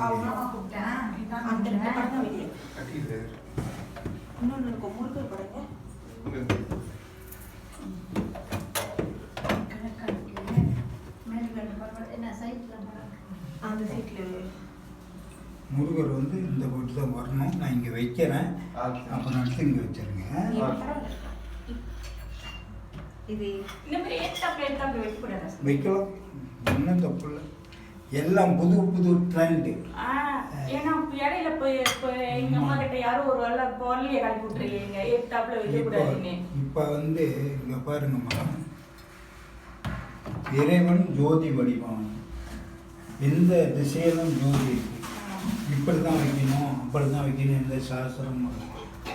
அவ்வளோவா கூப்பிட்டேன். அந்த ரெண்டு படம் தான் வைக்கிறேன். இன்னொன்று இருக்கும் முறுக்கு படங்க. அந்த சைட்டில் முருகர் வந்து இந்த வீட்டு தான் வரணும். நான் இங்கே வைக்கிறேன். அப்புறம் அடுத்து இங்கே வச்சிருங்க. இது இந்த மாதிரி ஏத்தாப்புல வைக்கக்கூடாது. வைக்கலாம், ஒன்றும் தப்பு இல்லை. எல்லாம் புது புது ட்ரெண்டு. ஏன்னா இடையில போய் எங்க அம்மா கிட்ட யாரும் ஒரு வேலை பொருளையே காட்டி விட்டுருக்கீங்க, ஏத்தாப்புல வைக்கக்கூடாதுன்னு. இப்போ வந்து இங்கே பாருங்கம்மா, இறைவன் ஜோதி வடிவம், எந்த திசையிலும் ஜோதி இருக்கு. இப்படி தான் வைக்கணும், அப்படி தான் வைக்கணும், எந்த சாஸ்திரம்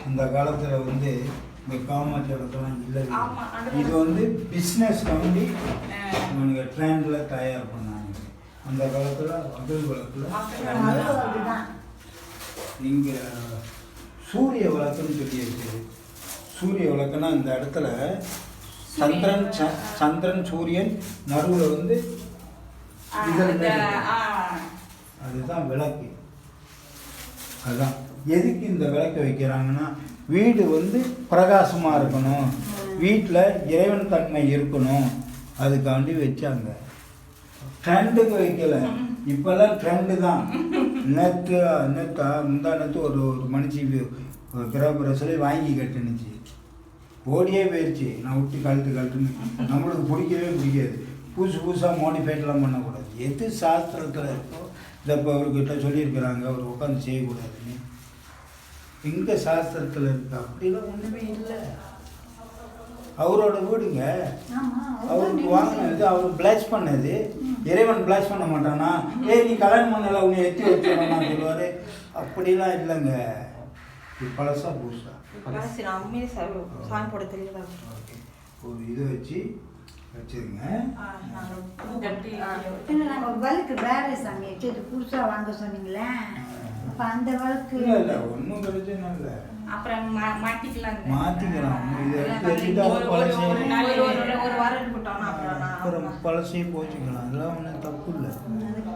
அந்த காலத்தில் வந்து இந்த காமாட்சியெல்லாம் இல்லை. இது வந்து பிஸ்னஸ் வந்து இவனுங்க ட்ரெண்டில் தயார் பண்ணாங்க. அந்த காலத்தில் அகல் விளக்கில் இங்கே சூரிய விளக்குன்னு சொல்லி இருக்குது. சூரிய விளக்குன்னா இந்த இடத்துல சந்திரன் சூரியன் நடுவில் வந்து அதுதான் விளக்கு. அதுதான் எதுக்கு இந்த விளக்கு வைக்கிறாங்கன்னா, வீடு வந்து பிரகாசமாக இருக்கணும், வீட்டில் இறைவன் தன்மை இருக்கணும், அதுக்காண்டி வச்சாங்க. ட்ரெண்டுக்கு வைக்கல. இப்போல்லாம் ட்ரெண்டு தான். முந்தா நேற்று ஒரு மனுஷி கிரகப்பிரசலை வாங்கி கட்டுனுச்சு, ஓடியே போயிடுச்சு. நான் விட்டு கழுத்துன்னு நம்மளுக்கு பிடிக்கவே பிடிக்காது. புதுசாக மாடிஃபைட்லாம் பண்ணக்கூடாது. எது சாஸ்திரத்தில் இருக்கோ இதை இப்போ அவர்கிட்ட சொல்லியிருக்கிறாங்க, அவர் உட்காந்து செய்யக்கூடாதுன்னு. எங்கே சாஸ்திரத்தில் இருக்கு? அப்படிலாம் ஒன்றுமே இல்லை. அவரோட வீடுங்க, அவருக்கு வாங்கினது, அவர் பிளாஸ் பண்ணது. இறைவன் பிளாஸ் பண்ண மாட்டானா? நீ கல்யாணம் பண்ணல, உன்னை எத்தி வச்சுனா சொல்லுவார். அப்படிலாம் இல்லைங்க. இது பழசா புதுசா ஒரு இதை வச்சு வச்சுருங்க. வழக்கு வேற சாமி வச்சு புதுசா வாங்க சொன்னீங்களே, அப்ப அந்த வழக்கு இல்லை ஒன்றும் பிரச்சனை இல்லை. அப்புறம் மாத்திக்கலாம். இதை வச்சுட்டு ஒரு வாரம் போட்டோம்னா அப்புறம் பழசையும் போச்சுக்கலாம். அதெல்லாம் ஒன்றும் தப்பு இல்லை.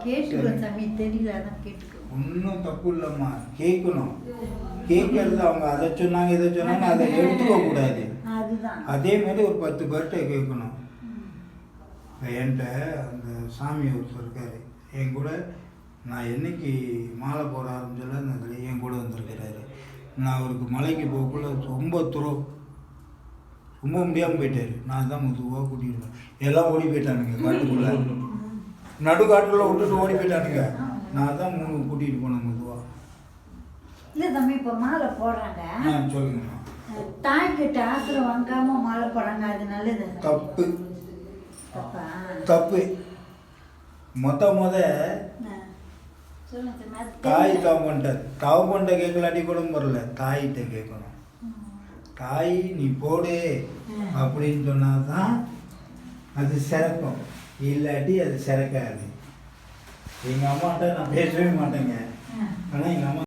கேட்டுக்கலாம் சாமி, தெரியல அதான் கேட்டுக்கோ. ஒன்றும் தப்பு இல்லைம்மா, கேட்கணும். கேட்கறது அவங்க அதை சொன்னாங்க இதை சொன்னாங்க அதை எடுத்துக்க கூடாது. அதே மாதிரி ஒரு 10 பேர்கிட்ட கேட்கணும். என்கிட்ட அந்த சாமி ஒருத்தர் இருக்காரு, என் கூட நான் என்னைக்கு மாலை போட ஆரம்பிச்சால அந்த என் கூட வந்திருக்கிறாரு. நான் அவருக்கு மலைக்கு போகக்குள்ள ரொம்ப முடியாமல் போயிட்டாரு. நான் தான் மெதுவாக கூட்டிடுவேன். எல்லாம் ஓடி போயிட்டானுங்க காட்டுக்குள்ள, நடுக்காட்டில் விட்டுட்டு ஓடி போயிட்டானுங்க. நான் தான் 3 கூட்டிகிட்டு போனேன் மெதுவாக. இல்லை தம்பி, இப்போ மாலை போடுறாங்க. சொல்லுங்கம்மா. தாய்கிட்ட ஆசிரம் வாங்காம மாலை போடுறாங்க, அது நல்லது? தப்பு தப்பு. மொத தாய் தவப்பண்ட கேட்கலாட்டி கூட வரல, தாயிட்ட கேட்கணும். தாய் நீ போடு அப்படின்னு சொன்னாதான் அது சிறக்கும், இல்லாட்டி அது சிறக்காது. எங்கள் அம்மாட்ட நான் பேசவே மாட்டேங்க. ஆனால் எங்கள் அம்மா